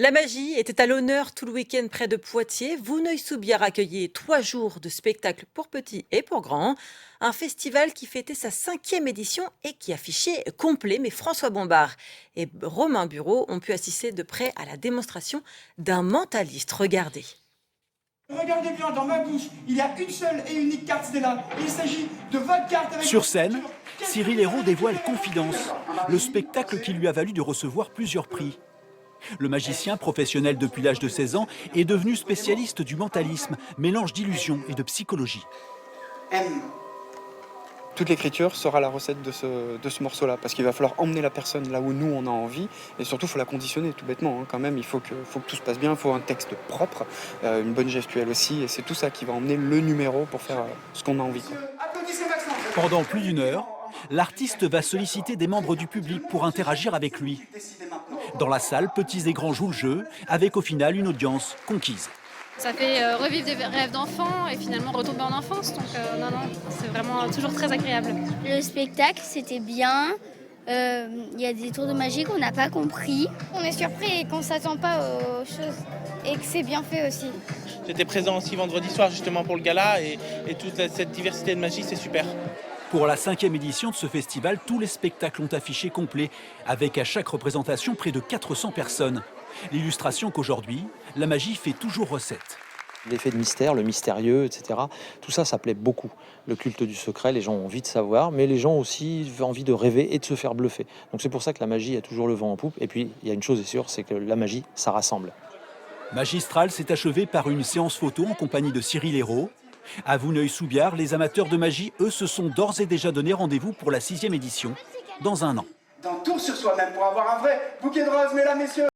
La magie était à l'honneur tout le week-end près de Poitiers. Vouneuil-sous-Biard accueillait 3 jours de spectacles pour petits et pour grands. Un festival qui fêtait sa 5e édition et qui affichait complet. Mais François Bombard et Romain Bureau ont pu assister de près à la démonstration d'un mentaliste. Regardez. Regardez bien, dans ma bouche, il y a une seule et unique carte Stella. Il s'agit de votre carte avec... Sur scène, Cyril Hérault dévoile Confidence, le spectacle qui lui a valu de recevoir plusieurs prix. Le magicien, professionnel depuis l'âge de 16 ans, est devenu spécialiste du mentalisme, mélange d'illusion et de psychologie. Toute l'écriture sera la recette de ce morceau-là, parce qu'il va falloir emmener la personne là où nous on a envie, et surtout il faut la conditionner tout bêtement, quand même, il faut que tout se passe bien, il faut un texte propre, une bonne gestuelle aussi, et c'est tout ça qui va emmener le numéro pour faire ce qu'on a envie. Pendant plus d'une heure, l'artiste va solliciter des membres du public pour interagir avec lui. Dans la salle, petits et grands jouent le jeu, avec au final une audience conquise. Ça fait revivre des rêves d'enfants et finalement retomber en enfance. Donc non, c'est vraiment toujours très agréable. Le spectacle, c'était bien. Il y a des tours de magie qu'on n'a pas compris. On est surpris et qu'on ne s'attend pas aux choses. Et que c'est bien fait aussi. J'étais présent aussi vendredi soir justement pour le gala et toute cette diversité de magie, c'est super. Pour la 5e édition de ce festival, tous les spectacles ont affiché complet, avec à chaque représentation près de 400 personnes. L'illustration qu'aujourd'hui, la magie fait toujours recette. L'effet de mystère, le mystérieux, etc. Tout ça, ça plaît beaucoup. Le culte du secret, les gens ont envie de savoir, mais les gens aussi ont envie de rêver et de se faire bluffer. Donc c'est pour ça que la magie a toujours le vent en poupe. Et puis, il y a une chose est sûre, c'est que la magie, ça rassemble. Magistral s'est achevé par une séance photo en compagnie de Cyril Hérault. À Vouneuil-sous-Biard, les amateurs de magie, eux, se sont d'ores et déjà donné rendez-vous pour la 6e édition, dans un an. D'un tour sur soi-même pour avoir un vrai bouquet de roses, mesdames, messieurs.